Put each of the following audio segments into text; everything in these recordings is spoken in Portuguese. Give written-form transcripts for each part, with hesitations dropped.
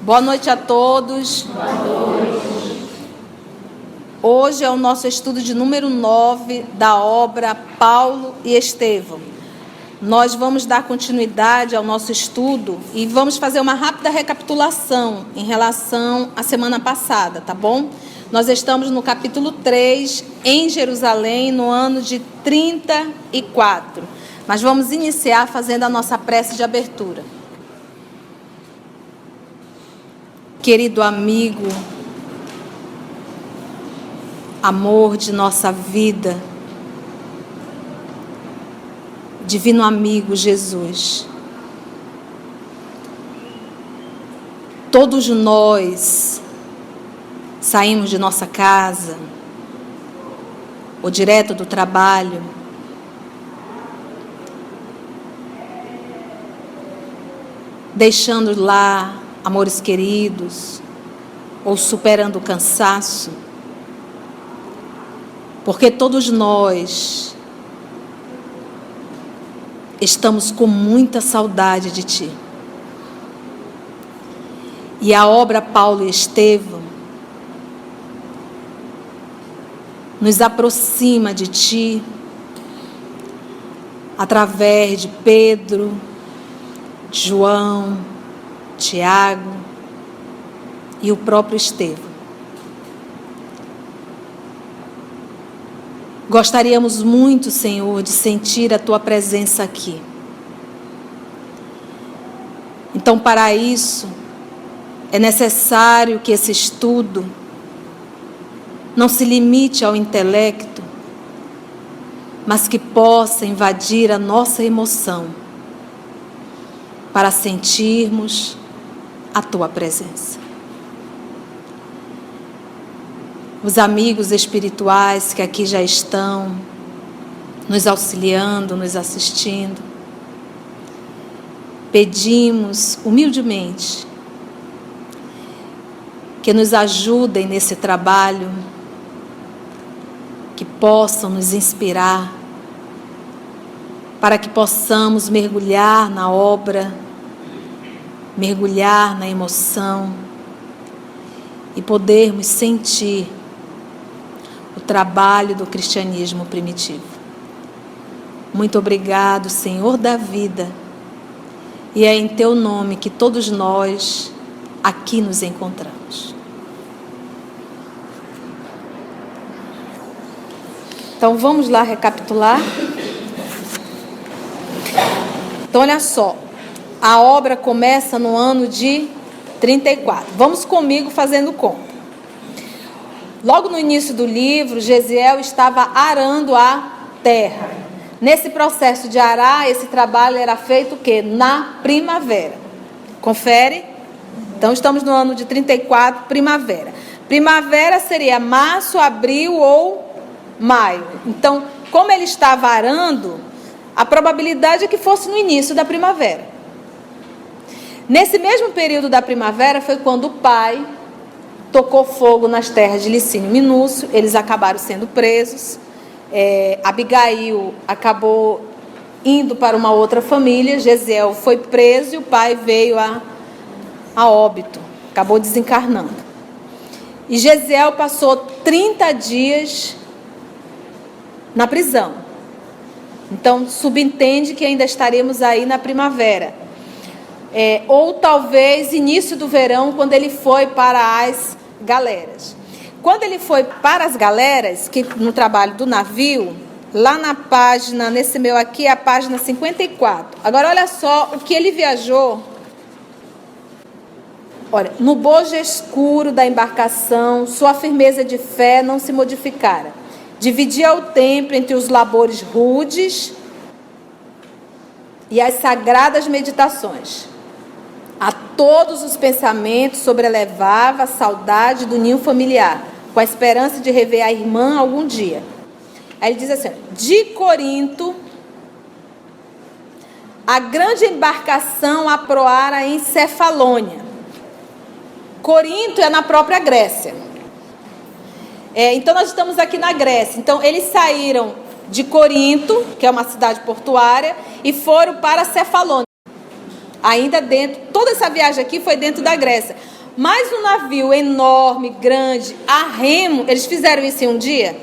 Boa noite a todos. Hoje é o nosso estudo de número 9 da obra Paulo e Estevão. Nós vamos dar continuidade ao nosso estudo e vamos fazer uma rápida recapitulação em relação à semana passada, tá bom? Nós estamos no capítulo 3, em Jerusalém, no ano de 34. Mas vamos iniciar fazendo a nossa prece de abertura. Querido amigo, amor de nossa vida, divino amigo Jesus, todos nós saímos de nossa casa, ou direto do trabalho, deixando lá amores queridos, ou superando o cansaço, porque todos nós estamos com muita saudade de Ti. E a obra Paulo e Estevão nos aproxima de Ti através de Pedro, João, Tiago e o próprio Estevão. Gostaríamos muito, Senhor, de sentir a Tua presença aqui. Então, para isso, é necessário que esse estudo não se limite ao intelecto, mas que possa invadir a nossa emoção, para sentirmos a Tua presença. Os amigos espirituais que aqui já estão nos auxiliando, nos assistindo, pedimos humildemente que nos ajudem nesse trabalho, que possam nos inspirar, para que possamos mergulhar na obra, mergulhar na emoção e podermos sentir o trabalho do cristianismo primitivo. Muito obrigado, Senhor da vida, e é em Teu nome que todos nós aqui nos encontramos. Então vamos lá recapitular. Então olha só, a obra começa no ano de 34. Vamos comigo fazendo conta. Logo no início do livro, Gesiel estava arando a terra. Nesse processo de arar, esse trabalho era feito o quê? Na primavera. Confere? Então estamos no ano de 34, primavera. Primavera seria março, abril ou maio. Então, como ele estava arando, a probabilidade é que fosse no início da primavera. Nesse mesmo período da primavera foi quando o pai tocou fogo nas terras de Licínio e Minúcio. Eles acabaram sendo presos. Abigail acabou indo para uma outra família. Gesiel foi preso e o pai veio a óbito. Acabou desencarnando. E Gesiel passou 30 dias na prisão. Então, subentende que ainda estaremos aí na primavera. Ou talvez início do verão, quando ele foi para as galeras. Quando ele foi para as galeras, que no trabalho do navio, lá na página, nesse meu aqui, é a página 54. Agora, olha só o que ele viajou. Olha, no bojo escuro da embarcação, sua firmeza de fé não se modificara. Dividia o tempo entre os labores rudes e as sagradas meditações. A todos os pensamentos sobrelevava a saudade do ninho familiar, com a esperança de rever a irmã algum dia. Aí ele diz assim: de Corinto, a grande embarcação aproara em Cefalônia. Corinto é na própria Grécia. Então nós estamos aqui na Grécia. Então eles saíram de Corinto, que é uma cidade portuária, e foram para Cefalônia. Ainda dentro, toda essa viagem aqui foi dentro da Grécia. Mas um navio enorme, grande, a remo, eles fizeram isso em um dia?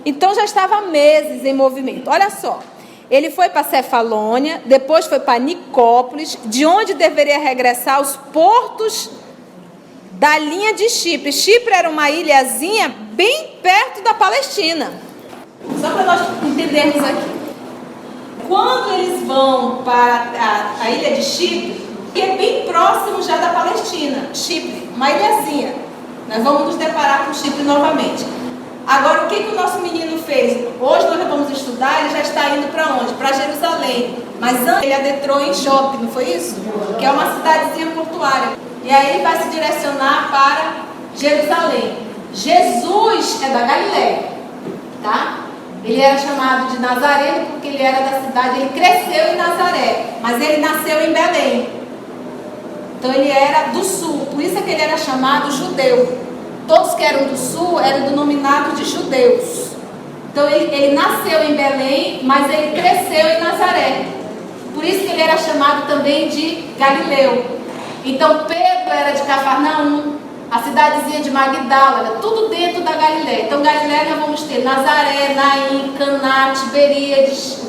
Então já estava há meses em movimento. Olha só, ele foi para Cefalônia, depois foi para Nicópolis, de onde deveria regressar aos portos da linha de Chipre. Chipre era uma ilhazinha bem perto da Palestina. Só para nós entendermos aqui. Quando eles vão para a ilha de Chipre, que é bem próximo já da Palestina, Chipre, uma ilhazinha. Nós vamos nos deparar com Chipre novamente. Agora, o que o nosso menino fez? Hoje nós vamos estudar, ele já está indo para onde? Para Jerusalém. Mas antes ele adentrou em Jope, não foi isso? Que é uma cidadezinha portuária. E aí ele vai se direcionar para Jerusalém. Jesus é da Galileia, tá? Ele era chamado de Nazareno porque ele era da cidade, ele cresceu em Nazaré, mas ele nasceu em Belém. Então ele era do sul, por isso é que ele era chamado judeu. Todos que eram do sul eram denominados de judeus. Então ele nasceu em Belém, mas ele cresceu em Nazaré. Por isso que ele era chamado também de Galileu. Então Pedro era de Cafarnaum, a cidadezinha de Magdala, era tudo dentro da Galileia. Então Galileia nós vamos ter Nazaré, Naim, Caná, Tiberíades,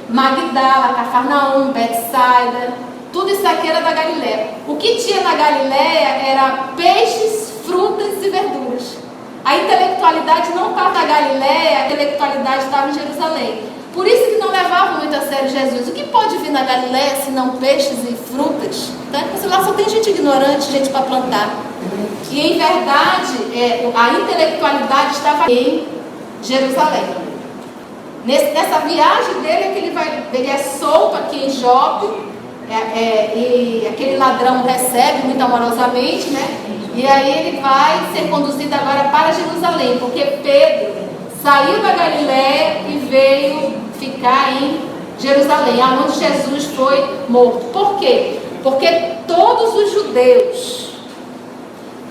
Magdala, Cafarnaum, Betsaida. Tudo isso aqui era da Galileia. O que tinha na Galileia era peixes, frutas e verduras. A intelectualidade não estava na Galileia, a intelectualidade estava em Jerusalém. Por isso que não levavam muito a sério Jesus. O que pode vir na Galileia se não peixes e frutas? Tá? Porque lá só tem gente ignorante, gente para plantar. E em verdade, a intelectualidade estava em Jerusalém. Nessa viagem dele, é que ele é solto aqui em Jope. E aquele ladrão recebe muito amorosamente, né? E aí ele vai ser conduzido agora para Jerusalém, porque Pedro saiu da Galileia e veio ficar em Jerusalém, onde Jesus foi morto. Por quê? Porque todos os judeus,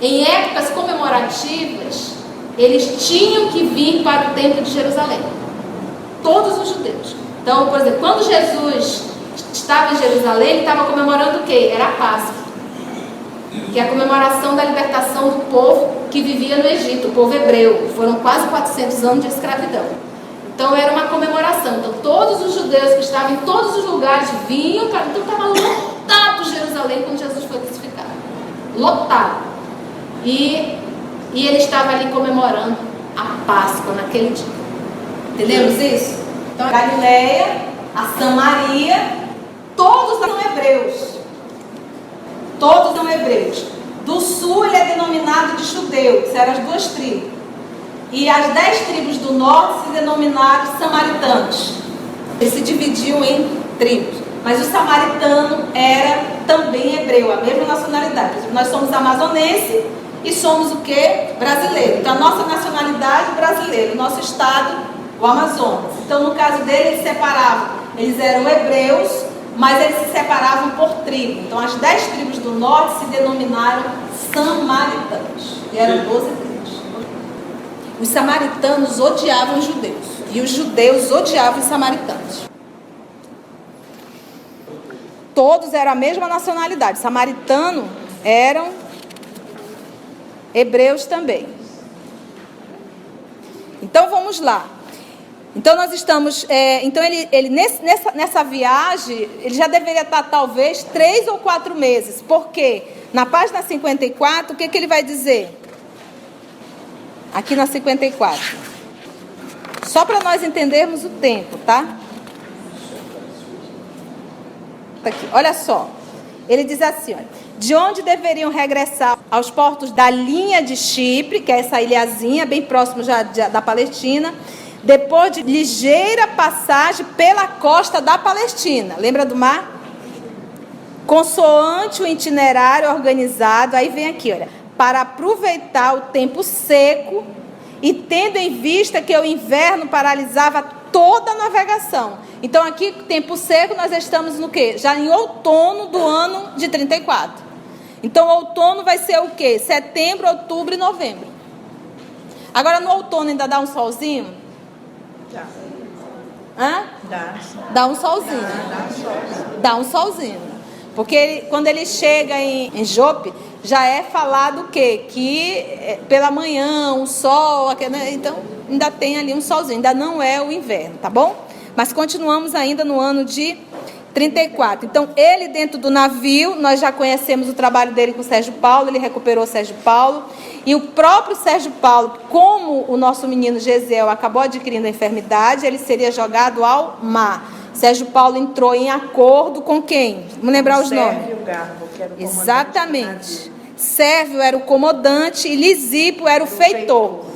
em épocas comemorativas, eles tinham que vir para o templo de Jerusalém. Todos os judeus. Então, por exemplo, quando Jesus estava em Jerusalém, ele estava comemorando o quê? Era a Páscoa, que é a comemoração da libertação do povo que vivia no Egito, o povo hebreu. Foram quase 400 anos de escravidão. Então era uma comemoração. Então todos os judeus que estavam em todos os lugares vinham para... Então estava lotado Jerusalém quando Jesus foi crucificado. Lotado. E ele estava ali comemorando a Páscoa naquele dia. Entendemos isso? Então a Galileia, a Samaria, todos são hebreus. Todos são hebreus. Do sul ele é denominado de judeu, que eram as 2 tribos. E as 10 tribos do norte se denominaram samaritanos. Eles se dividiam em tribos. Mas o samaritano era também hebreu, a mesma nacionalidade. Nós somos amazonenses e somos o quê? Brasileiro. Então a nossa nacionalidade brasileira, o nosso estado, o Amazonas. Então no caso dele, eles separavam. Eles eram hebreus, mas eles se separavam por tribo. Então as 10 tribos do norte se denominaram samaritanos. E eram 12 tribos. Os samaritanos odiavam os judeus. E os judeus odiavam os samaritanos. Todos eram a mesma nacionalidade. Samaritano eram hebreus também. Então vamos lá. Então nós estamos, então ele nessa viagem, ele já deveria estar talvez 3 ou 4 meses, porque na página 54, o que ele vai dizer? Aqui na 54. Só para nós entendermos o tempo, tá? Tá aqui, olha só. Ele diz assim, olha, de onde deveriam regressar aos portos da linha de Chipre, que é essa ilhazinha bem próximo já da Palestina, depois de ligeira passagem pela costa da Palestina. Lembra do mar? Consoante o itinerário organizado, aí vem aqui, olha, para aproveitar o tempo seco e tendo em vista que o inverno paralisava toda a navegação. Então aqui, tempo seco, nós estamos no quê? Já em outono do ano de 34. Então outono vai ser o quê? Setembro, outubro e novembro. Agora no outono ainda dá um solzinho? Dá. Hã? Dá um solzinho. Dá um solzinho. Porque quando ele chega em Jope, já é falado o quê? Que pela manhã, um sol, então ainda tem ali um solzinho, ainda não é o inverno, tá bom? Mas continuamos ainda no ano de 34. Então, ele dentro do navio, nós já conhecemos o trabalho dele com o Sérgio Paulo, ele recuperou o Sérgio Paulo, e o próprio Sérgio Paulo, como o nosso menino Gesiel acabou adquirindo a enfermidade, ele seria jogado ao mar. Sérgio Paulo entrou em acordo com quem? Vamos lembrar os nomes. Sérvio Garbo, que era o comandante. Exatamente. Sérvio era o comandante e Lisipo era o feitor.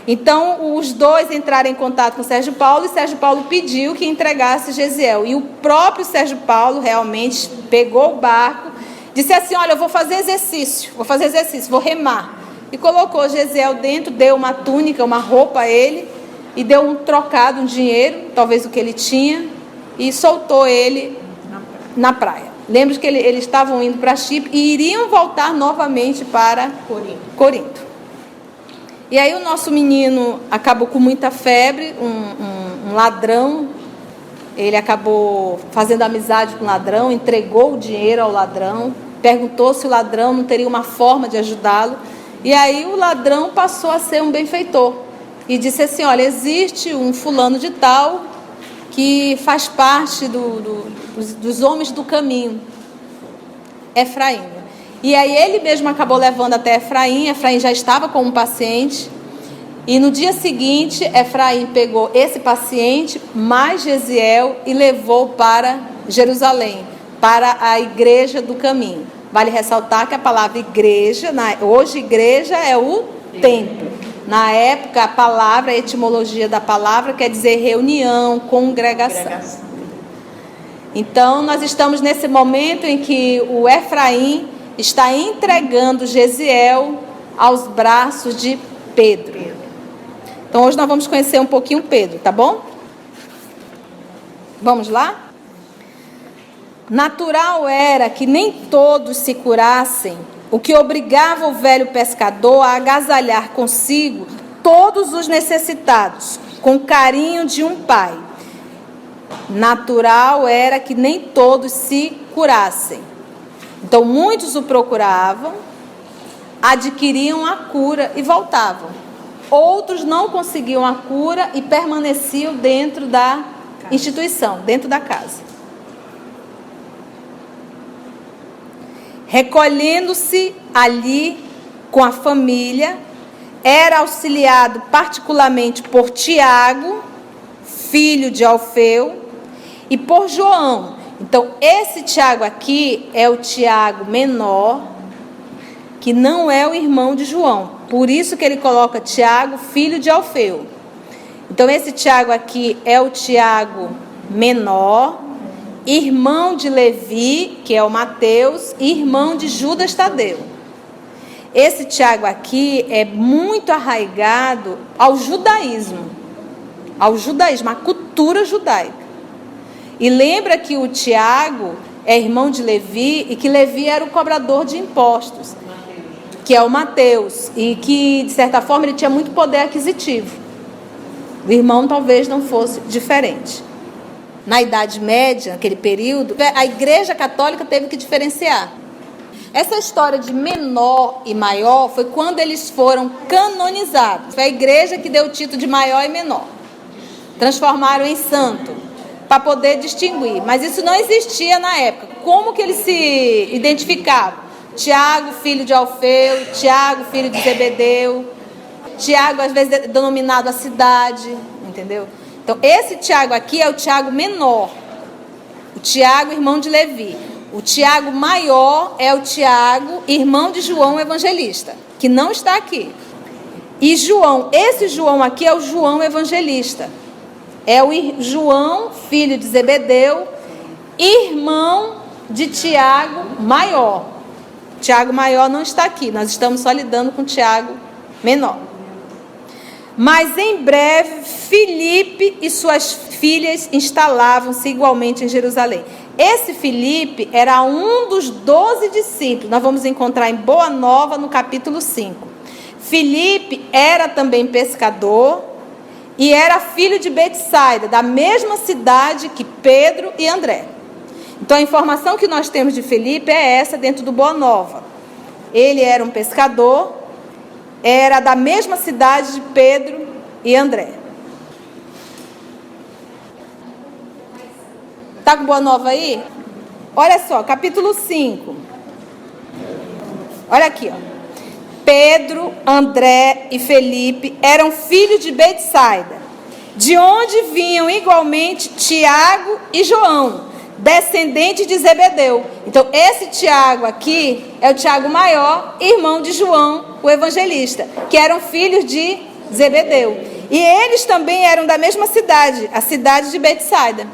Então, os dois entraram em contato com Sérgio Paulo e Sérgio Paulo pediu que entregasse Gesiel. E o próprio Sérgio Paulo realmente pegou o barco, disse assim, olha, eu vou fazer exercício, vou remar. E colocou Gesiel dentro, deu uma túnica, uma roupa a ele, e deu um trocado, um dinheiro, talvez o que ele tinha, e soltou ele na praia. Lembra que eles estavam indo para Chipre e iriam voltar novamente para Corinto. E aí o nosso menino acabou com muita febre, um ladrão, ele acabou fazendo amizade com o ladrão, entregou o dinheiro ao ladrão, perguntou se o ladrão não teria uma forma de ajudá-lo, e aí o ladrão passou a ser um benfeitor, e disse assim, olha, existe um fulano de tal que faz parte dos homens do caminho, Efraim. E aí ele mesmo acabou levando até Efraim já estava com um paciente, e no dia seguinte, Efraim pegou esse paciente, mais Gesiel, e levou para Jerusalém, para a igreja do caminho. Vale ressaltar que a palavra igreja, hoje igreja é o templo. Na época, a etimologia da palavra quer dizer reunião, congregação. Então, nós estamos nesse momento em que o Efraim está entregando Gesiel aos braços de Pedro. Então, hoje nós vamos conhecer um pouquinho Pedro, tá bom? Vamos lá? Natural era que nem todos se curassem, o que obrigava o velho pescador a agasalhar consigo todos os necessitados, com carinho de um pai. Natural era que nem todos se curassem. Então, muitos o procuravam, adquiriam a cura e voltavam. Outros não conseguiam a cura e permaneciam dentro da instituição, dentro da casa. Recolhendo-se ali com a família, era auxiliado particularmente por Tiago, filho de Alfeu, e por João. Então, esse Tiago aqui é o Tiago menor, que não é o irmão de João. Por isso que ele coloca Tiago, filho de Alfeu. Então, esse Tiago aqui é o Tiago menor, irmão de Levi, que é o Mateus, e irmão de Judas Tadeu. Esse Tiago aqui é muito arraigado ao judaísmo, à cultura judaica. E lembra que o Tiago é irmão de Levi, e que Levi era o cobrador de impostos, que é o Mateus, e que, de certa forma, ele tinha muito poder aquisitivo. O irmão talvez não fosse diferente. Na Idade Média, naquele período, a Igreja Católica teve que diferenciar. Essa história de menor e maior foi quando eles foram canonizados. Foi a igreja que deu o título de maior e menor. Transformaram em santo, para poder distinguir. Mas isso não existia na época. Como que eles se identificavam? Tiago, filho de Alfeu, Tiago, filho de Zebedeu, Tiago, às vezes, denominado a cidade, entendeu? Então, esse Tiago aqui é o Tiago menor, o Tiago, irmão de Levi. O Tiago maior é o Tiago, irmão de João Evangelista, que não está aqui. E João, esse João aqui é o João Evangelista. É o João, filho de Zebedeu, irmão de Tiago maior. Tiago maior não está aqui, nós estamos só lidando com Tiago menor. Mas em breve, Filipe e suas filhas instalavam-se igualmente em Jerusalém. Esse Filipe era um dos 12 discípulos. Nós vamos encontrar em Boa Nova, no capítulo 5. Filipe era também pescador e era filho de Betsaida, da mesma cidade que Pedro e André. Então a informação que nós temos de Felipe é essa dentro do Boa Nova. Ele era um pescador, era da mesma cidade de Pedro e André. Está com Boa Nova aí? Olha só, capítulo 5. Olha aqui, ó. Pedro, André e Felipe eram filhos de Betsaida, de onde vinham igualmente Tiago e João, descendentes de Zebedeu. Então, esse Tiago aqui é o Tiago maior, irmão de João, o evangelista, que eram filhos de Zebedeu. E eles também eram da mesma cidade, a cidade de Betsaida.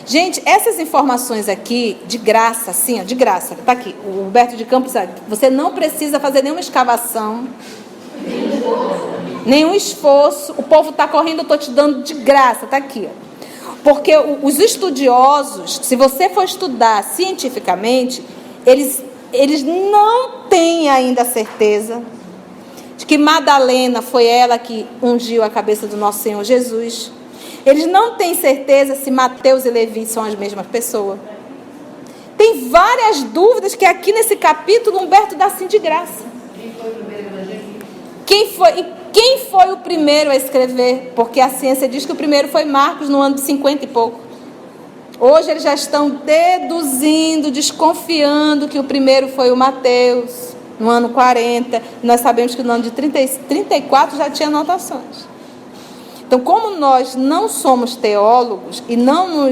Gente, essas informações aqui, de graça, assim, ó, de graça, tá aqui, o Humberto de Campos, você não precisa fazer nenhuma escavação, nenhum esforço, o povo está correndo, eu estou te dando de graça, tá aqui, ó. Porque os estudiosos, se você for estudar cientificamente, eles não têm ainda a certeza de que Madalena foi ela que ungiu a cabeça do nosso Senhor Jesus. Eles não têm certeza se Mateus e Levi são as mesmas pessoas. Tem várias dúvidas que aqui nesse capítulo Humberto dá assim de graça. Quem foi o primeiro a escrever? Porque a ciência diz que o primeiro foi Marcos no ano de 50 e pouco. Hoje eles já estão deduzindo, desconfiando que o primeiro foi o Mateus, no ano 40. Nós sabemos que no ano de 34 já tinha anotações. Então, como nós não somos teólogos e não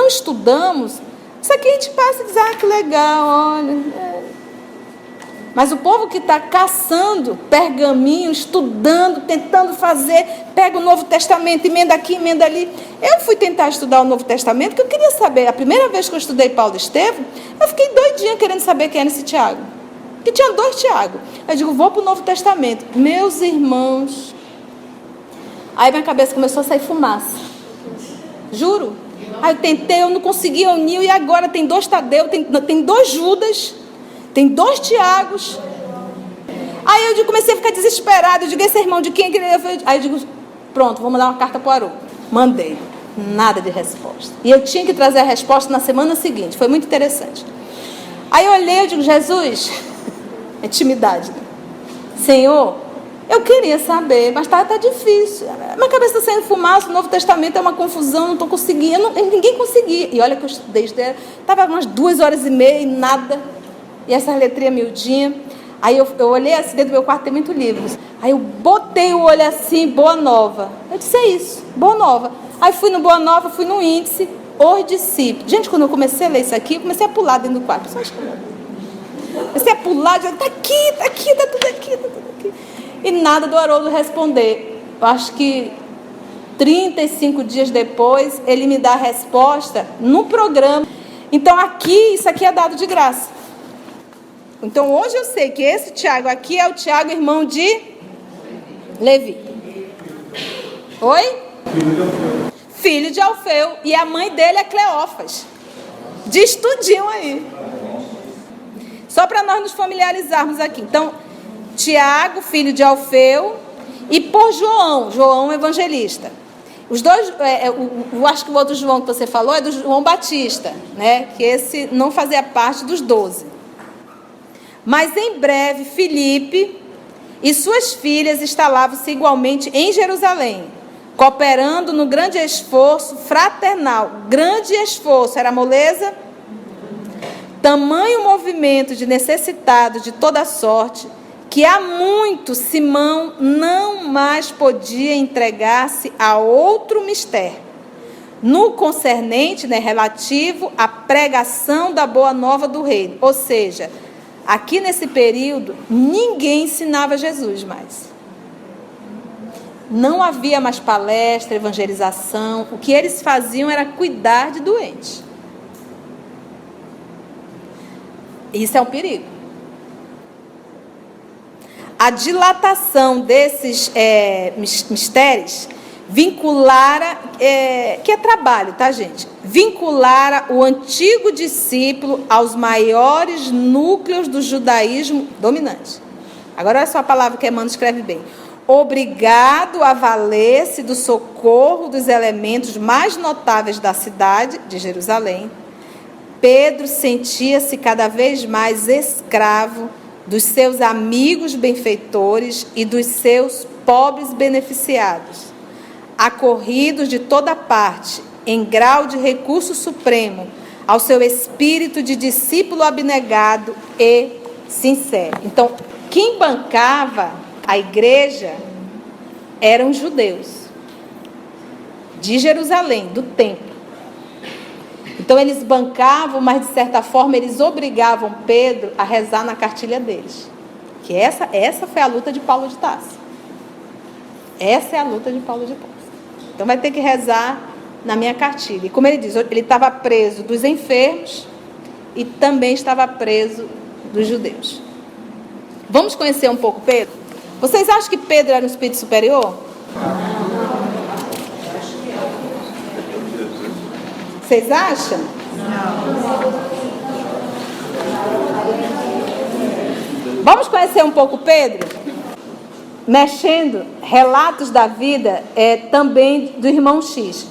estudamos, isso aqui a gente passa e diz, que legal, olha. Mas o povo que está caçando pergaminho, estudando, tentando fazer, pega o Novo Testamento, emenda aqui, emenda ali. Eu fui tentar estudar o Novo Testamento, porque eu queria saber, a primeira vez que eu estudei Paulo e Estevão, eu fiquei doidinha querendo saber quem era esse Tiago. Porque tinha 2 Tiago. Eu digo, vou para o Novo Testamento. Meus irmãos... Aí minha cabeça começou a sair fumaça. Juro. Aí eu tentei, eu não conseguia unir. E agora tem 2 Tadeu, tem 2 Judas, tem 2 Tiagos. Aí eu comecei a ficar desesperada. Eu digo, esse irmão de quem? Aí eu digo, pronto, vou mandar uma carta para o Haroldo. Mandei. Nada de resposta. E eu tinha que trazer a resposta na semana seguinte. Foi muito interessante. Aí eu olhei e digo, Jesus, intimidade. Senhor, eu queria saber, mas tá difícil. Minha cabeça está saindo fumaça, o Novo Testamento é uma confusão, não estou conseguindo, ninguém conseguia. E olha que eu estudei, estava umas 2h30 e nada. E essa letrinha miudinha. Aí eu olhei assim, dentro do meu quarto tem muito livros. Aí eu botei o olho assim, Boa Nova. Eu disse, é isso, Boa Nova. Aí fui no Boa Nova, fui no índice, os discípulos. Gente, quando eu comecei a ler isso aqui, eu comecei a pular dentro do quarto. Comecei a pular, está aqui, está tudo aqui, está tudo aqui. E nada do Haroldo responder. Eu acho que 35 dias depois, ele me dá a resposta no programa. Então, isso aqui é dado de graça. Então, hoje eu sei que esse Tiago aqui é o Tiago, irmão de Levi. Oi? Filho de Alfeu. E a mãe dele é Cleófas. De estudinho aí. Só para nós nos familiarizarmos aqui. Então, Tiago, filho de Alfeu, e por João evangelista. Os 2, eu acho que o outro João que você falou é do João Batista, né? Que esse não fazia parte dos 12. Mas em breve, Filipe e suas filhas instalavam-se igualmente em Jerusalém, cooperando no grande esforço fraternal. Grande esforço, era moleza? Tamanho movimento de necessitados de toda sorte, que há muito Simão não mais podia entregar-se a outro mistério, no concernente, relativo à pregação da boa nova do reino. Ou seja, aqui nesse período, ninguém ensinava Jesus mais. Não havia mais palestra, evangelização. O que eles faziam era cuidar de doentes. Isso é um perigo. A dilatação desses mistérios vinculara, que é trabalho, tá, gente? Vinculara o antigo discípulo aos maiores núcleos do judaísmo dominante. Agora, olha só a palavra que Emmanuel escreve bem. Obrigado a valer-se do socorro dos elementos mais notáveis da cidade de Jerusalém, Pedro sentia-se cada vez mais escravo dos seus amigos benfeitores e dos seus pobres beneficiados, acorridos de toda parte, em grau de recurso supremo, ao seu espírito de discípulo abnegado e sincero. Então, quem bancava a igreja eram os judeus de Jerusalém, do templo. Então eles bancavam, mas de certa forma eles obrigavam Pedro a rezar na cartilha deles. Que essa foi a luta de Paulo de Tarso. Essa é a luta de Paulo de Tarso. Então vai ter que rezar na minha cartilha. E como ele diz, ele estava preso dos enfermos e também estava preso dos judeus. Vamos conhecer um pouco Pedro? Vocês acham que Pedro era um espírito superior? Vocês acham? Não. Vamos conhecer um pouco Pedro? Mexendo, relatos da vida também do irmão X.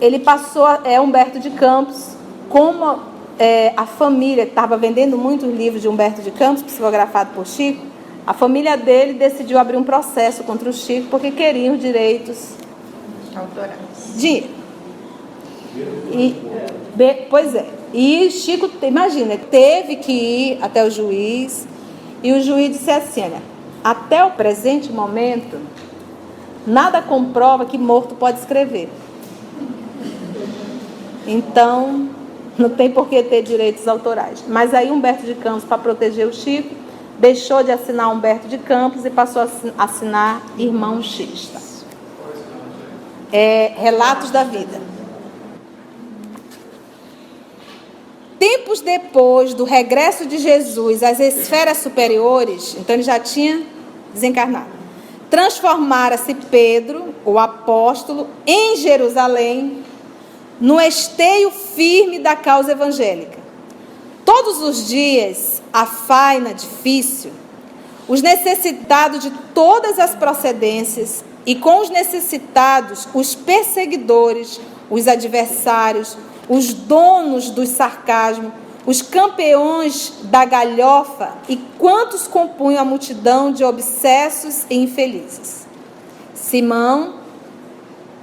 Ele passou, Humberto de Campos, como a família estava vendendo muitos livros de Humberto de Campos, psicografado por Chico, a família dele decidiu abrir um processo contra o Chico porque queriam os direitos autorais. Pois é. E Chico, imagina, teve que ir até o juiz, e o juiz disse assim: olha, até o presente momento, nada comprova que morto pode escrever. Então, não tem por que ter direitos autorais. Mas aí Humberto de Campos, para proteger o Chico, deixou de assinar Humberto de Campos e passou a assinar Irmão X. Relatos da vida. Tempos depois do regresso de Jesus às esferas superiores, então ele já tinha desencarnado, transformara-se Pedro, o apóstolo, em Jerusalém, no esteio firme da causa evangélica. Todos os dias, a faina difícil, os necessitados de todas as procedências, e com os necessitados, os perseguidores, os adversários, os donos do sarcasmo, os campeões da galhofa e quantos compunham a multidão de obsessos e infelizes. Simão,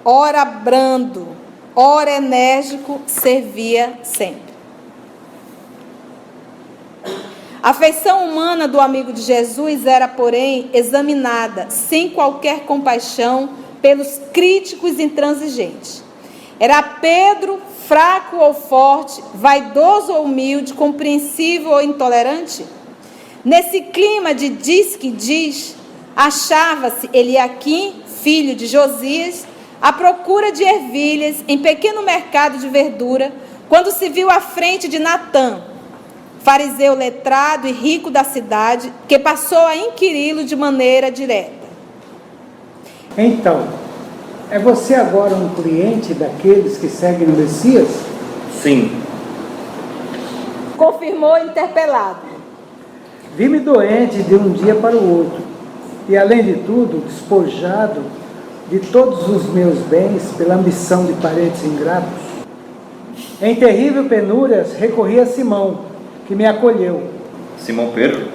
ora brando, ora enérgico, servia sempre. A afeição humana do amigo de Jesus era, porém, examinada sem qualquer compaixão pelos críticos intransigentes. Era Pedro fraco ou forte, vaidoso ou humilde, compreensível ou intolerante? Nesse clima de diz que diz, achava-se Eliaquim, filho de Josias, à procura de ervilhas em pequeno mercado de verdura, quando se viu à frente de Natã, fariseu letrado e rico da cidade, que passou a inquiri-lo de maneira direta. Então, é você agora um cliente daqueles que seguem o Messias? Sim. Confirmou interpelado. Vi-me doente de um dia para o outro, e além de tudo, despojado de todos os meus bens pela ambição de parentes ingratos. Em terrível penúrias, recorri a Simão, que me acolheu. Simão Pedro?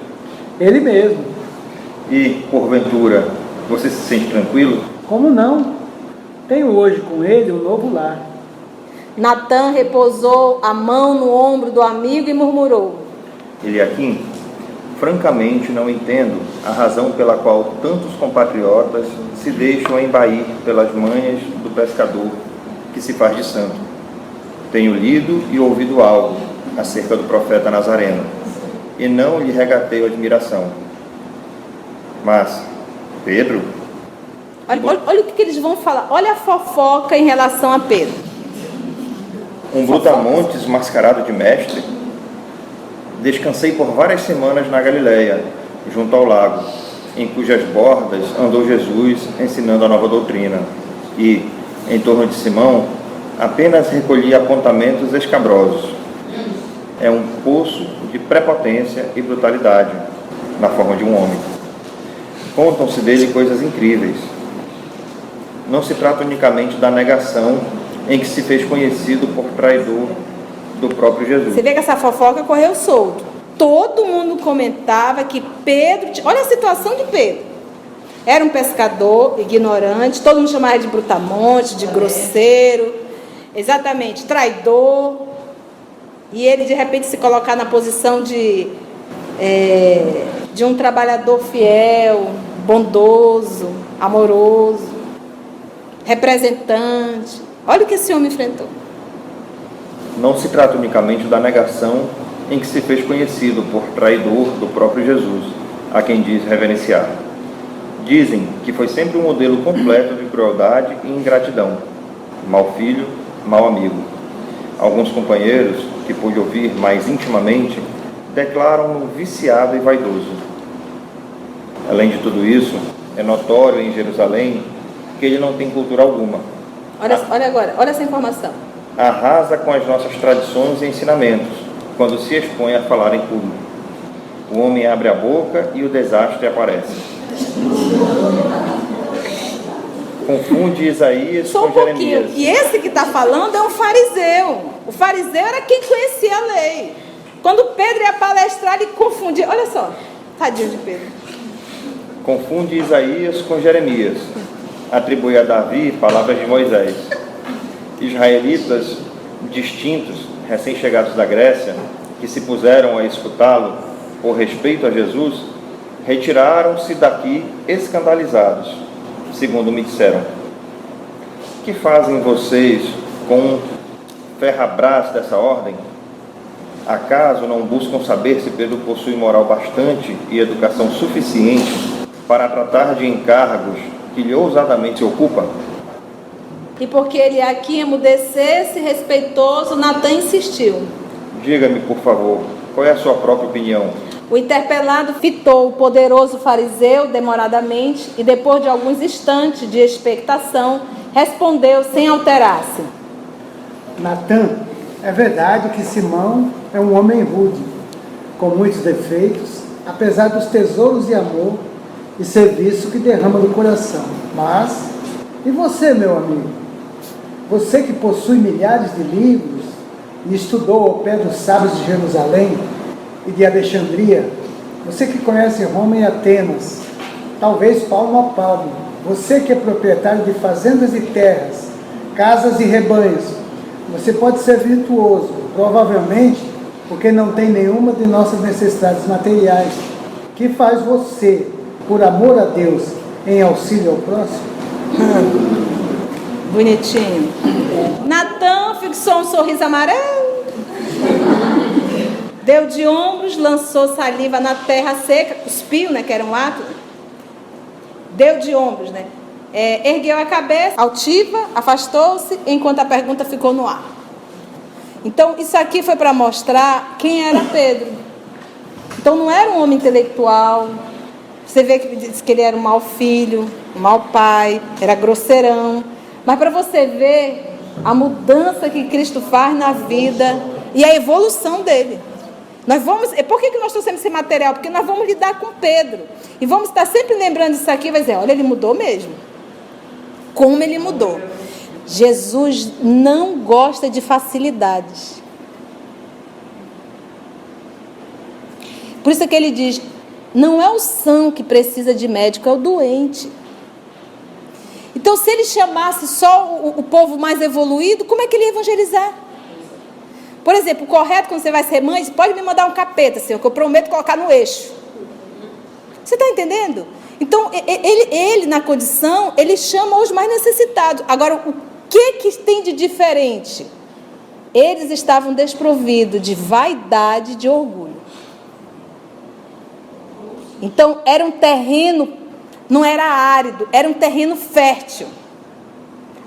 Ele mesmo. E, porventura, você se sente tranquilo? Como não? Tenho hoje com ele um novo lar. Natã repousou a mão no ombro do amigo e murmurou: Eliaquim, francamente não entendo a razão pela qual tantos compatriotas se deixam embair pelas manhas do pescador que se faz de santo. Tenho lido e ouvido algo acerca do profeta Nazareno, e não lhe regateio admiração. Mas, Pedro... Olha o que eles vão falar. Olha a fofoca em relação a Pedro. Um brutamontes mascarado de mestre. Descansei por várias semanas na Galileia, junto ao lago, em cujas bordas andou Jesus ensinando a nova doutrina. E, em torno de Simão, apenas recolhi apontamentos escabrosos. É um poço de prepotência e brutalidade, na forma de um homem. Contam-se dele coisas incríveis. Não se trata unicamente da negação em que se fez conhecido por traidor do próprio Jesus. Você vê que essa fofoca correu solto. Todo mundo comentava que Pedro... Olha a situação de Pedro. Era um pescador ignorante, todo mundo chamava de brutamonte, de grosseiro, exatamente, traidor. E ele de repente se colocar na posição de um trabalhador fiel, bondoso, amoroso, representante. Olha o que esse homem enfrentou. Não se trata unicamente da negação em que se fez conhecido por traidor do próprio Jesus, a quem diz reverenciar. Dizem que foi sempre um modelo completo de crueldade e ingratidão, mau filho, mau amigo. Alguns companheiros, que pude ouvir mais intimamente, declaram-no viciado e vaidoso. Além de tudo isso, é notório em Jerusalém que ele não tem cultura alguma. Olha agora, olha essa informação. Arrasa com as nossas tradições e ensinamentos, quando se expõe a falar em público. O homem abre a boca e o desastre aparece. Confunde Isaías Só com Jeremias. E esse que está falando é um fariseu. O fariseu era quem conhecia a lei. Quando Pedro ia palestrar, ele confundia. Olha só, tadinho de Pedro. Confunde Isaías com Jeremias. Atribui a Davi palavras de Moisés. Israelitas distintos, recém-chegados da Grécia, que se puseram a escutá-lo por respeito a Jesus, retiraram-se daqui escandalizados, segundo me disseram. Que fazem vocês com um ferrabras dessa ordem? Acaso não buscam saber se Pedro possui moral bastante e educação suficiente para tratar de encargos que lhe ousadamente se ocupa? E porque ele aqui emudecesse, respeitoso, Natã insistiu. Diga-me, por favor, qual é a sua própria opinião? O interpelado fitou o poderoso fariseu demoradamente e, depois de alguns instantes de expectação, respondeu sem alterar-se. Natã, é verdade que Simão é um homem rude, com muitos defeitos, apesar dos tesouros de amor e serviço que derrama do coração. Mas, e você, meu amigo? Você que possui milhares de livros e estudou ao pé dos sábios de Jerusalém e de Alexandria, você que conhece Roma e Atenas, talvez palmo a palmo, você que é proprietário de fazendas e terras, casas e rebanhos, você pode ser virtuoso, provavelmente porque não tem nenhuma de nossas necessidades materiais. Que faz você, por amor a Deus, em auxílio ao próximo? Bonitinho. Natã fixou um sorriso amarelo, deu de ombros, lançou saliva na terra seca, cuspiu, né, que era um ato, deu de ombros, né, ergueu a cabeça, altiva, afastou-se, enquanto a pergunta ficou no ar. Então, isso aqui foi para mostrar quem era Pedro. Então, não era um homem intelectual. Você vê que diz que ele era um mau filho, um mau pai, era grosseirão. Mas para você ver a mudança que Cristo faz na vida e a evolução dele. Por que nós trouxemos esse material? Porque nós vamos lidar com Pedro. E vamos estar sempre lembrando isso aqui, vai dizer, olha, ele mudou mesmo. Como ele mudou. Jesus não gosta de facilidades. Por isso que ele diz, não é o são que precisa de médico, é o doente. Então, se ele chamasse só o povo mais evoluído, como é que ele ia evangelizar? Por exemplo, o correto, quando você vai ser mãe, você pode me mandar um capeta, Senhor, que eu prometo colocar no eixo. Você está entendendo? Então, ele na condição, ele chama os mais necessitados. Agora, o que tem de diferente? Eles estavam desprovidos de vaidade e de orgulho. Então, era um terreno, não era árido, era um terreno fértil.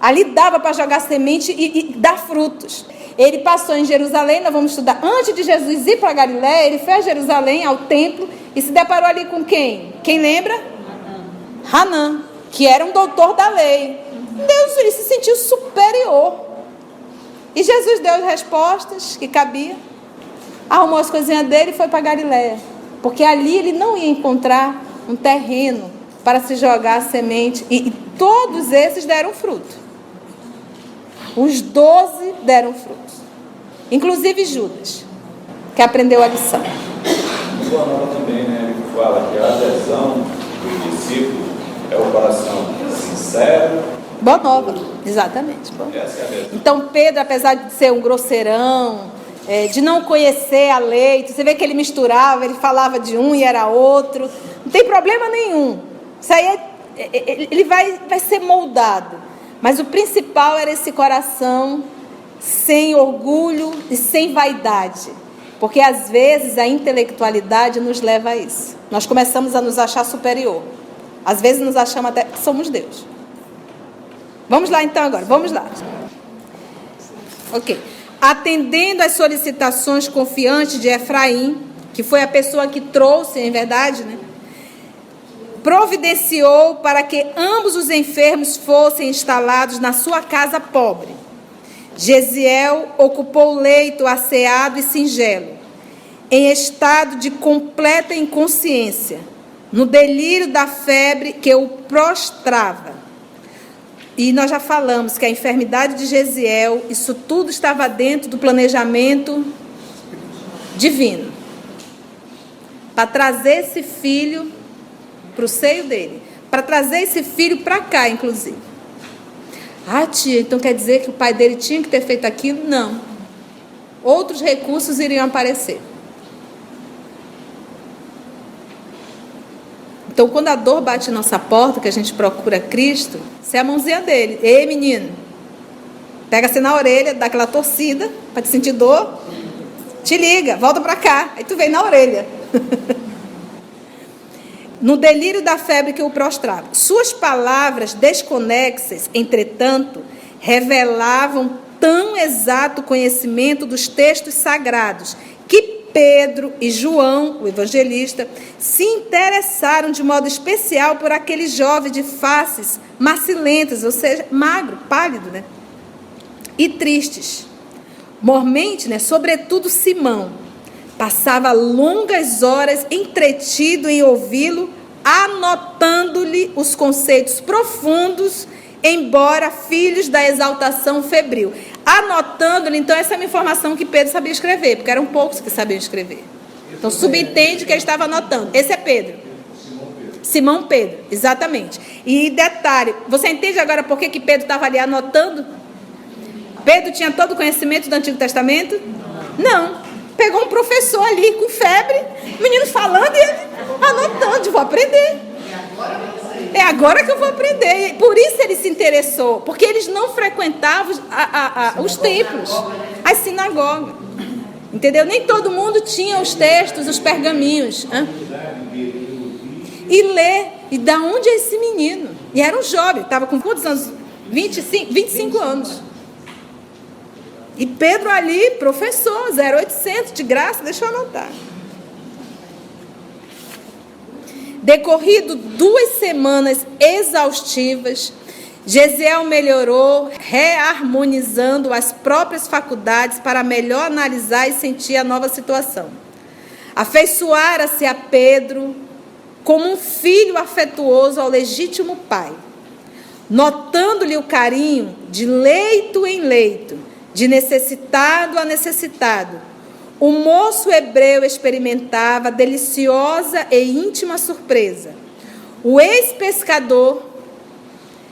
Ali dava para jogar semente e dar frutos. Ele passou em Jerusalém, nós vamos estudar, antes de Jesus ir para Galiléia, ele foi a Jerusalém, ao templo, e se deparou ali com quem? Quem lembra? Hanã, que era um doutor da lei. Deus, ele se sentiu superior. E Jesus deu as respostas que cabia, arrumou as coisinhas dele e foi para Galiléia. Porque ali ele não ia encontrar um terreno para se jogar a semente. E todos esses deram fruto. Os 12 deram frutos. inclusive Judas, que aprendeu a lição. No Boa Nova também, né? Ele fala que a adesão dos discípulos é o coração sincero. Boa Nova, exatamente. Essa é a adesão. Então Pedro, apesar de ser um grosseirão, de não conhecer a lei, você vê que ele misturava, ele falava de um e era outro, não tem problema nenhum. Isso aí ele vai ser moldado. Mas o principal era esse coração sem orgulho e sem vaidade. Porque às vezes a intelectualidade nos leva a isso. Nós começamos a nos achar superior. Às vezes nos achamos até que somos Deus. Vamos lá então agora, vamos lá. Ok. Atendendo às solicitações confiantes de Efraim, que foi a pessoa que trouxe, em verdade, né? Providenciou para que ambos os enfermos fossem instalados na sua casa pobre. Gesiel ocupou o leito asseado e singelo, em estado de completa inconsciência, no delírio da febre que o prostrava. E nós já falamos que a enfermidade de Gesiel, isso tudo estava dentro do planejamento divino, para trazer esse filho para o seio dele, para trazer esse filho para cá, inclusive. Ah, tia, então quer dizer que o pai dele tinha que ter feito aquilo? Não. Outros recursos iriam aparecer. Então, quando a dor bate na nossa porta, que a gente procura Cristo, você é a mãozinha dele. Ei, menino, pega-se na orelha, dá aquela torcida, para te sentir dor, te liga, volta para cá. Aí tu vem na orelha. No delírio da febre que o prostrava. Suas palavras desconexas, entretanto, revelavam tão exato conhecimento dos textos sagrados que Pedro e João, o evangelista, se interessaram de modo especial por aquele jovem de faces macilentas, ou seja, magro, pálido, né? E tristes. Mormente, né? Sobretudo Simão. Passava longas horas entretido em ouvi-lo, anotando-lhe os conceitos profundos, embora filhos da exaltação febril. Anotando-lhe, então, essa é uma informação que Pedro sabia escrever, porque eram poucos que sabiam escrever. Então, subentende que ele estava anotando. Esse é Pedro. Simão Pedro, exatamente. E detalhe, você entende agora por que Pedro estava ali anotando? Pedro tinha todo o conhecimento do Antigo Testamento? Não. Pegou um professor ali com febre, o menino falando e ele anotando, vou aprender. É agora que eu vou aprender. Por isso ele se interessou, porque eles não frequentavam os templos, as sinagogas. Entendeu? Nem todo mundo tinha os textos, os pergaminhos. E ler, e da onde é esse menino? E era um jovem, estava com quantos anos? 25 anos. E Pedro ali, professor, 0800, de graça, deixa eu anotar. Decorrido 2 semanas exaustivas, Gesiel melhorou, reharmonizando as próprias faculdades para melhor analisar e sentir a nova situação. Afeiçoara-se a Pedro como um filho afetuoso ao legítimo pai, notando-lhe o carinho de leito em leito, de necessitado a necessitado. O moço hebreu experimentava deliciosa e íntima surpresa. O ex-pescador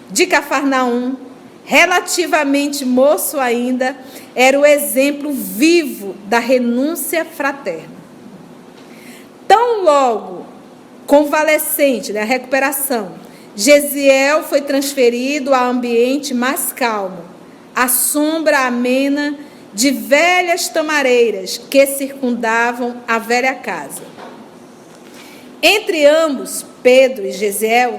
de Cafarnaum, relativamente moço ainda, era o exemplo vivo da renúncia fraterna. Tão logo convalescente, a recuperação, Gesiel foi transferido a ambiente mais calmo, à sombra amena de velhas tamareiras que circundavam a velha casa. Entre ambos, Pedro e Gesiel,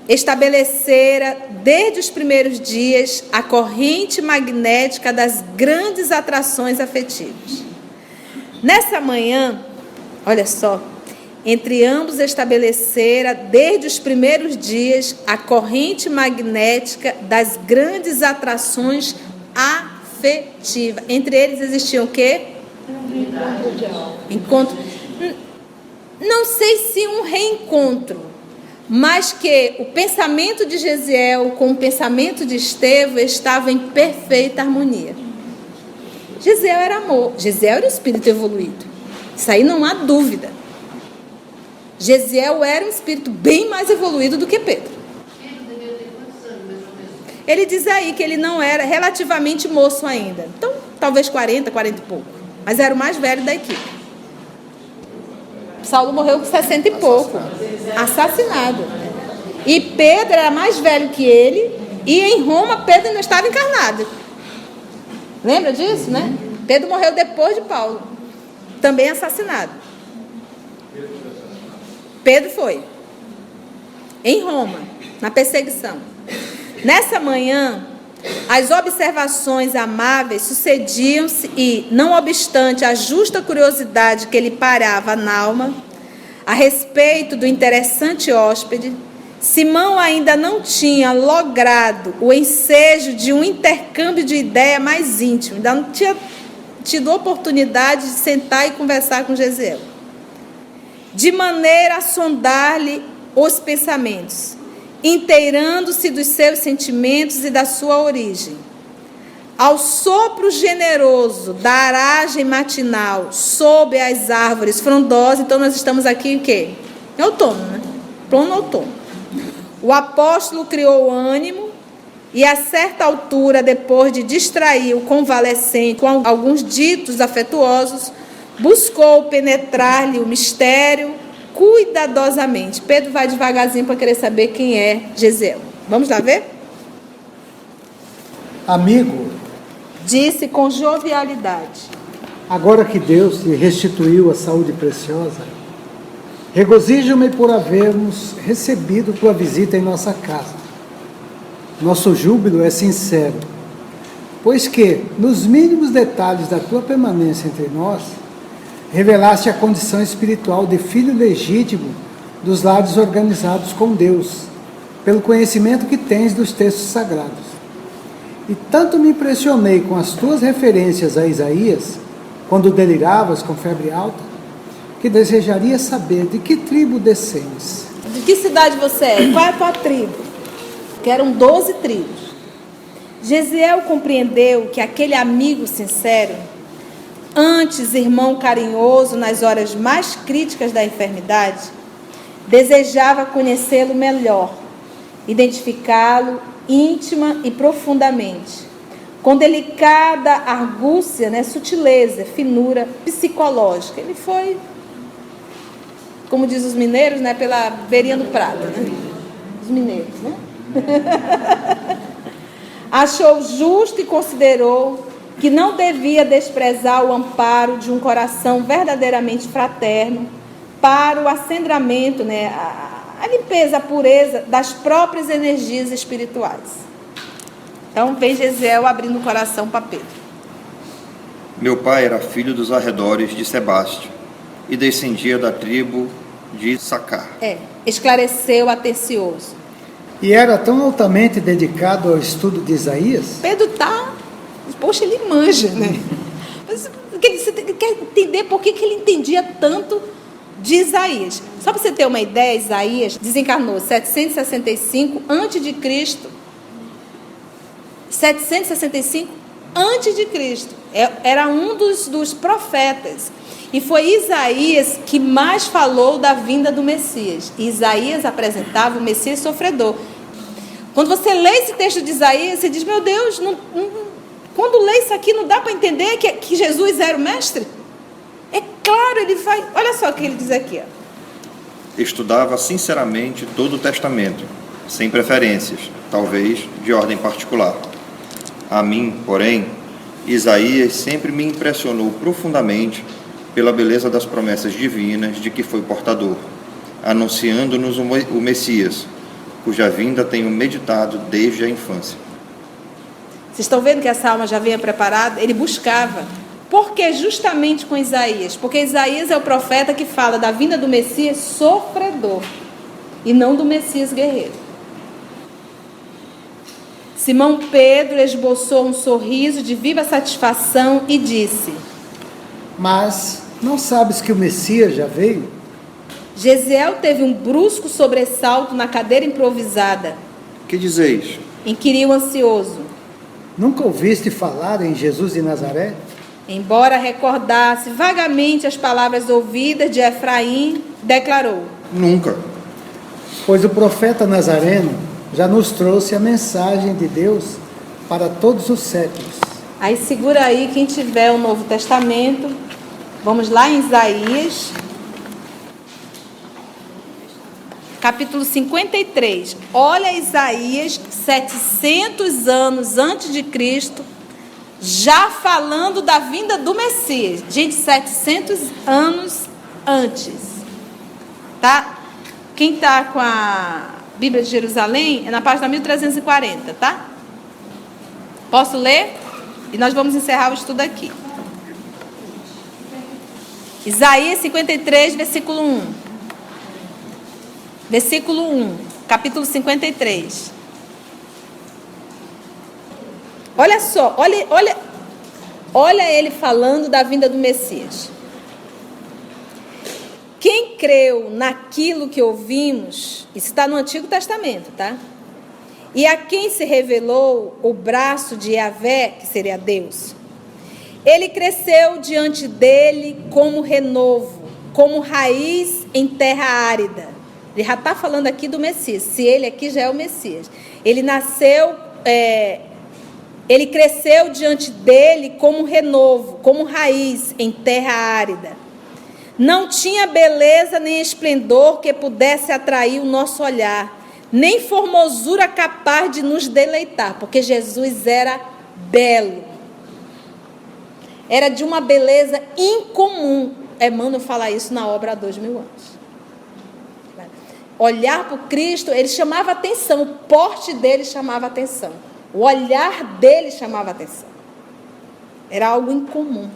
estabelecera desde os primeiros dias a corrente magnética das grandes atrações afetivas. Nessa manhã, olha só, entre ambos estabelecera desde os primeiros dias a corrente magnética das grandes atrações afetivas. Entre eles existiam o quê? Encontro. Não sei se um reencontro, mas que o pensamento de Gesiel com o pensamento de Estevão estavam em perfeita harmonia. Gesiel era amor. Gesiel era um espírito evoluído. Isso aí não há dúvida. Gesiel era um espírito bem mais evoluído do que Pedro. Ele diz aí que ele não era relativamente moço ainda. Então, talvez 40 e pouco. Mas era o mais velho da equipe. Saulo morreu com 60 e pouco. Assassinado. E Pedro era mais velho que ele. E em Roma, Pedro ainda estava encarnado. Lembra disso, né? Pedro morreu depois de Paulo. Também assassinado. Pedro foi. Em Roma, na perseguição. Nessa manhã, as observações amáveis sucediam-se e, não obstante a justa curiosidade que lhe parava na alma, a respeito do interessante hóspede, Simão ainda não tinha logrado o ensejo de um intercâmbio de ideia mais íntimo, ainda não tinha tido oportunidade de sentar e conversar com Gesiel, de maneira a sondar-lhe os pensamentos, inteirando-se dos seus sentimentos e da sua origem. Ao sopro generoso da aragem matinal sob as árvores frondosas, então nós estamos aqui em quê? Em outono, né? Pleno outono. O apóstolo criou ânimo e, a certa altura, depois de distrair o convalescente com alguns ditos afetuosos, buscou penetrar-lhe o mistério cuidadosamente. Pedro vai devagarzinho para querer saber quem é Gesiel. Vamos lá ver? Amigo, disse com jovialidade: agora que Deus lhe restituiu a saúde preciosa, regozijo-me por havermos recebido tua visita em nossa casa. Nosso júbilo é sincero, pois que, nos mínimos detalhes da tua permanência entre nós, revelaste a condição espiritual de filho legítimo dos lares organizados com Deus, pelo conhecimento que tens dos textos sagrados. E tanto me impressionei com as tuas referências a Isaías, quando deliravas com febre alta, que desejaria saber de que tribo descendes. De que cidade você é? Qual é a tua tribo? Que eram 12 tribos. Gesiel compreendeu que aquele amigo sincero, antes irmão carinhoso nas horas mais críticas da enfermidade, desejava conhecê-lo melhor, identificá-lo íntima e profundamente, com delicada argúcia, sutileza, finura psicológica. Ele foi, como diz os mineiros, pela beirinha do prata, os mineiros, Achou justo e considerou que não devia desprezar o amparo de um coração verdadeiramente fraterno para o acendramento, a limpeza, a pureza das próprias energias espirituais. Então vem Gesiel abrindo o coração para Pedro. Meu pai era filho dos arredores de Sebaste e descendia da tribo de Sacar. Esclareceu atencioso. E era tão altamente dedicado ao estudo de Isaías? Pedro poxa, ele manja, Mas você quer entender por que ele entendia tanto de Isaías. Só para você ter uma ideia, Isaías desencarnou 765 a.C. 765 a.C. Era um dos profetas. E foi Isaías que mais falou da vinda do Messias. E Isaías apresentava o Messias sofredor. Quando você lê esse texto de Isaías, você diz, meu Deus, quando lê isso aqui, não dá para entender que Jesus era o mestre? É claro, ele vai... Olha só o que ele diz aqui. Estudava sinceramente todo o Testamento, sem preferências, talvez de ordem particular. A mim, porém, Isaías sempre me impressionou profundamente pela beleza das promessas divinas de que foi portador, anunciando-nos o Messias, cuja vinda tenho meditado desde a infância. Vocês estão vendo que essa alma já vinha preparada? Ele buscava. Por que justamente com Isaías? Porque Isaías é o profeta que fala da vinda do Messias sofredor e não do Messias guerreiro. Simão Pedro esboçou um sorriso de viva satisfação e disse: mas não sabes que o Messias já veio? Gesiel teve um brusco sobressalto na cadeira improvisada. Que dizeis? Inquiriu ansioso. Nunca ouviste falar em Jesus de Nazaré? embora recordasse vagamente as palavras ouvidas de Efraim, declarou: Nunca. Pois o profeta Nazareno já nos trouxe a mensagem de Deus para todos os séculos. Aí segura aí quem tiver o Novo Testamento. Vamos lá em Isaías, capítulo 53. Olha Isaías, 700 anos antes de Cristo, já falando da vinda do Messias. Gente, 700 anos antes. Tá? Quem está com a Bíblia de Jerusalém é na página 1340, tá? Posso ler? E nós vamos encerrar o estudo aqui. Isaías 53, versículo 1. Versículo 1, capítulo 53. Olha só, olha ele falando da vinda do Messias. Quem creu naquilo que ouvimos, isso está no Antigo Testamento, tá? E a quem se revelou o braço de Yahvé, que seria Deus, ele cresceu diante dele como renovo, como raiz em terra árida. Ele já está falando aqui do Messias, se ele aqui já é o Messias. Ele cresceu diante dele como renovo, como raiz em terra árida. Não tinha beleza nem esplendor que pudesse atrair o nosso olhar, nem formosura capaz de nos deleitar, porque Jesus era belo. Era de uma beleza incomum. Emmanuel fala isso na obra há 2000 anos. Olhar para o Cristo, ele chamava atenção, o porte dele chamava atenção, o olhar dele chamava atenção. Era algo incomum.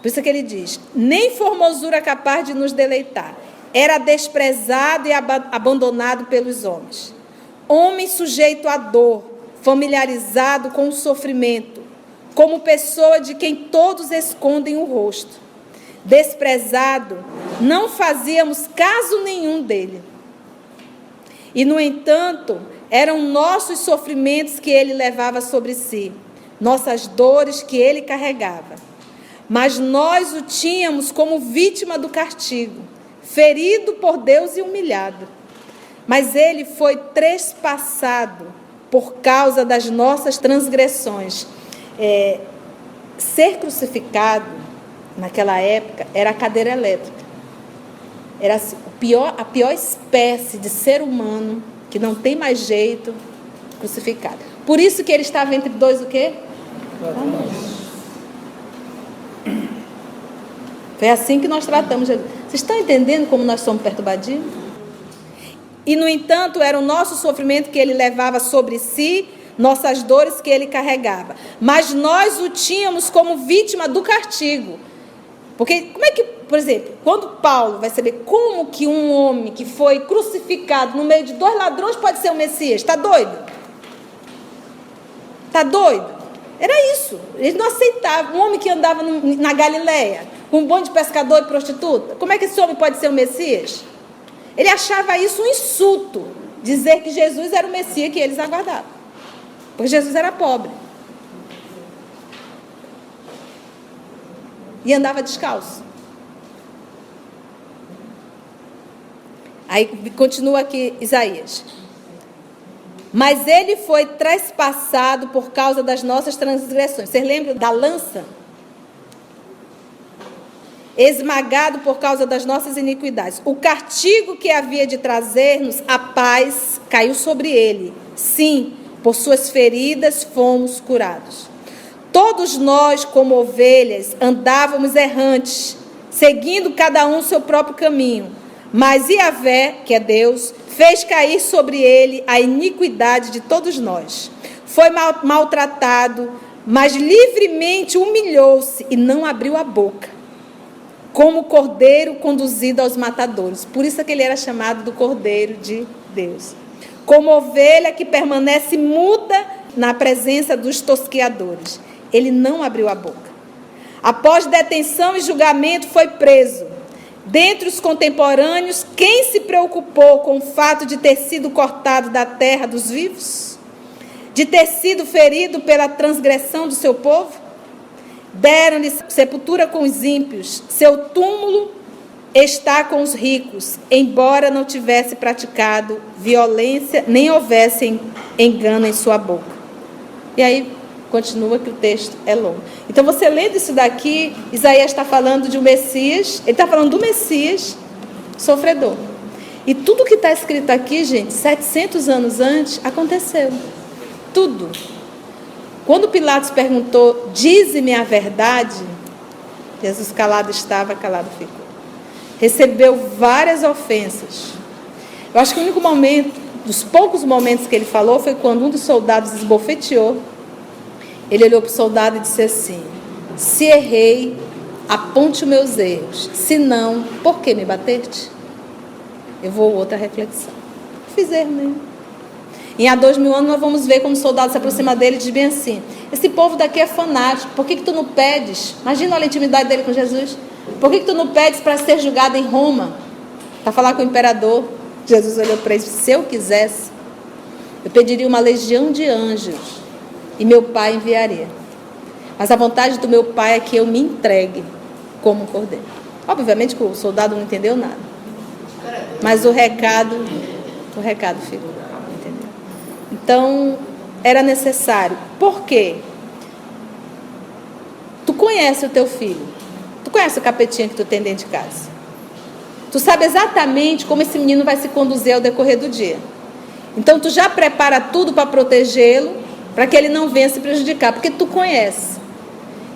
Por isso que ele diz, nem formosura capaz de nos deleitar. Era desprezado e abandonado pelos homens. Homem sujeito à dor, familiarizado com o sofrimento, como pessoa de quem todos escondem o rosto. Desprezado, não fazíamos caso nenhum dele. E, no entanto, eram nossos sofrimentos que ele levava sobre si, nossas dores que ele carregava. Mas nós o tínhamos como vítima do castigo, ferido por Deus e humilhado. Mas ele foi trespassado por causa das nossas transgressões. Ser crucificado, naquela época, era a cadeira elétrica. Era assim, a pior espécie de ser humano, que não tem mais jeito, crucificado. Por isso que ele estava entre dois o quê? Foi assim que nós tratamos Jesus. Vocês estão entendendo como nós somos perturbadinhos? E, no entanto, era o nosso sofrimento que ele levava sobre si, nossas dores que ele carregava. Mas nós o tínhamos como vítima do castigo. Porque, como é que, por exemplo, quando Paulo vai saber como que um homem que foi crucificado no meio de dois ladrões pode ser o Messias? Está doido? Está doido? Era isso. Eles não aceitavam. Um homem que andava na Galileia, com um bando de pescador e prostituta, como é que esse homem pode ser o Messias? Ele achava isso um insulto, dizer que Jesus era o Messias que eles aguardavam. Porque Jesus era pobre. E andava descalço. Aí continua aqui Isaías. Mas ele foi trespassado por causa das nossas transgressões. Vocês lembram da lança? Esmagado por causa das nossas iniquidades. O castigo que havia de trazer-nos a paz caiu sobre ele. Sim, por suas feridas fomos curados. Todos nós, como ovelhas, andávamos errantes, seguindo cada um seu próprio caminho. Mas Yahvé, que é Deus, fez cair sobre ele a iniquidade de todos nós. Foi maltratado, mas livremente humilhou-se e não abriu a boca, como cordeiro conduzido aos matadouros. Por isso que ele era chamado do Cordeiro de Deus. Como ovelha que permanece muda na presença dos tosqueadores. Ele não abriu a boca. Após detenção e julgamento, foi preso. Dentre os contemporâneos, quem se preocupou com o fato de ter sido cortado da terra dos vivos? de ter sido ferido pela transgressão do seu povo? Deram-lhe sepultura com os ímpios, seu túmulo está com os ricos, embora não tivesse praticado violência, nem houvesse engano em sua boca. E aí, continua que o texto é longo. Então, você lendo isso daqui, Isaías está falando de um Messias, ele está falando do Messias sofredor. E tudo que está escrito aqui, gente, 700 anos antes, aconteceu. Tudo. Quando Pilatos perguntou, dize-me a verdade, Jesus calado estava, calado ficou. Recebeu várias ofensas. Eu acho que o único momento, dos poucos momentos que ele falou, foi quando um dos soldados esbofeteou. Ele olhou para o soldado e disse assim: se errei, aponte os meus erros. Se não, por que me bateste? Eu vou outra reflexão. Não fiz erro nenhum. Em há 2000 anos nós vamos ver como o soldado se aproxima dele e diz bem assim: esse povo daqui é fanático, por que tu não pedes? Imagina a intimidade dele com Jesus. Por que tu não pedes para ser julgado em Roma? Para falar com o imperador. Jesus olhou para ele e disse: se eu quisesse, eu pediria uma legião de anjos e meu pai enviaria. Mas a vontade do meu pai é que eu me entregue como um cordeiro. Obviamente que o soldado não entendeu nada. Mas o recado ficou. Entendeu? Então, era necessário. Por quê? Tu conhece o teu filho. Tu conhece o capetinha que tu tem dentro de casa. Tu sabe exatamente como esse menino vai se conduzir ao decorrer do dia. Então, tu já prepara tudo para protegê-lo, para que ele não venha se prejudicar, porque tu conhece.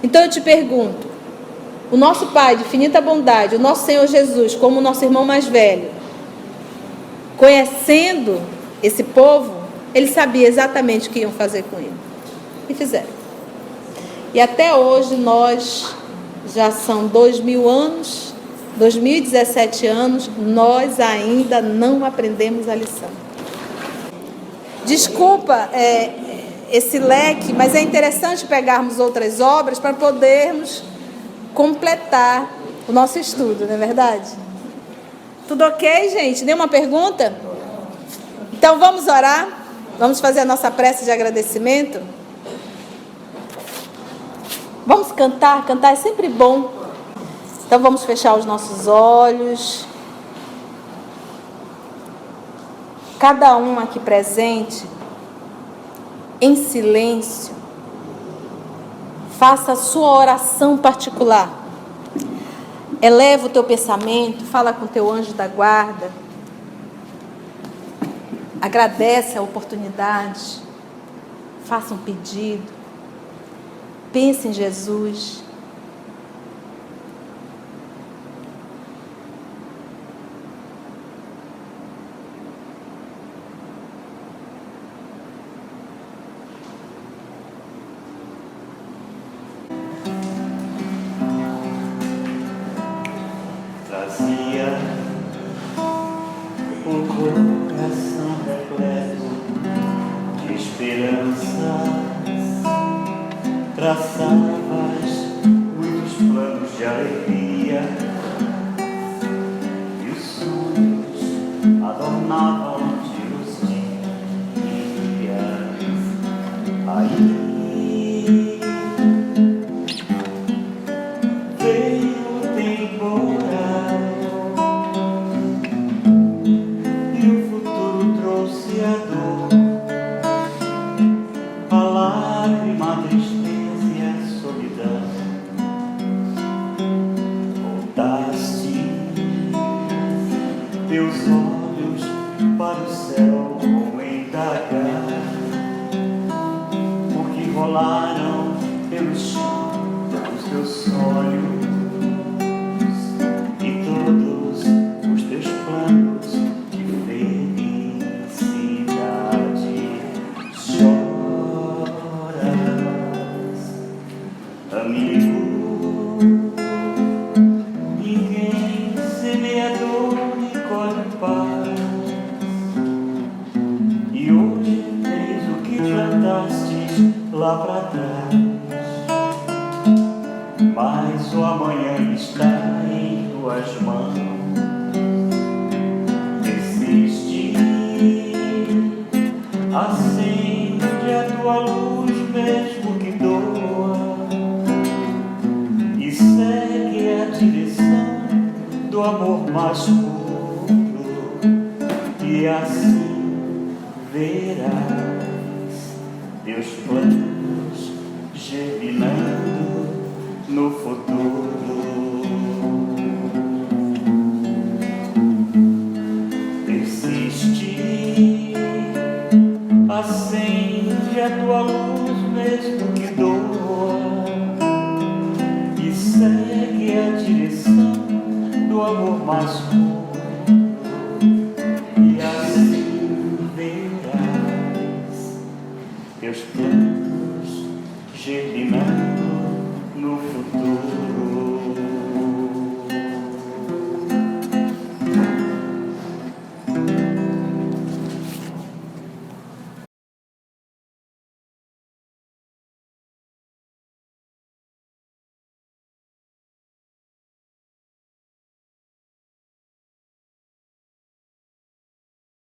Então, eu te pergunto, o nosso Pai de infinita bondade, o nosso Senhor Jesus, como o nosso irmão mais velho, conhecendo esse povo, ele sabia exatamente o que iam fazer com ele. E fizeram. E até hoje nós, já são 2000 anos, 2017 anos, nós ainda não aprendemos a lição. Desculpa esse leque, mas é interessante pegarmos outras obras para podermos completar o nosso estudo, não é verdade? Tudo ok, gente? Nenhuma pergunta? Então vamos orar? Vamos fazer a nossa prece de agradecimento? Vamos cantar? Cantar é sempre bom. Então vamos fechar os nossos olhos. Cada um aqui presente, em silêncio, faça a sua oração particular. Eleva o teu pensamento, fala com o teu anjo da guarda. Agradece a oportunidade. Faça um pedido. Pense em Jesus. Trazia um coração repleto de esperanças, traçavas muitos planos de alegria e os sonhos adornavam-te os dias. Aí teus olhos para o céu como indagar, porque rolaram pelo chão os teus sonhos e todos os teus planos de felicidade. Choras, amigo. Ninguém semeador paz, e hoje tens o que plantaste lá para trás, mas o amanhã está em tuas mãos. Persiste, acende a amor mais puro, e assim verás.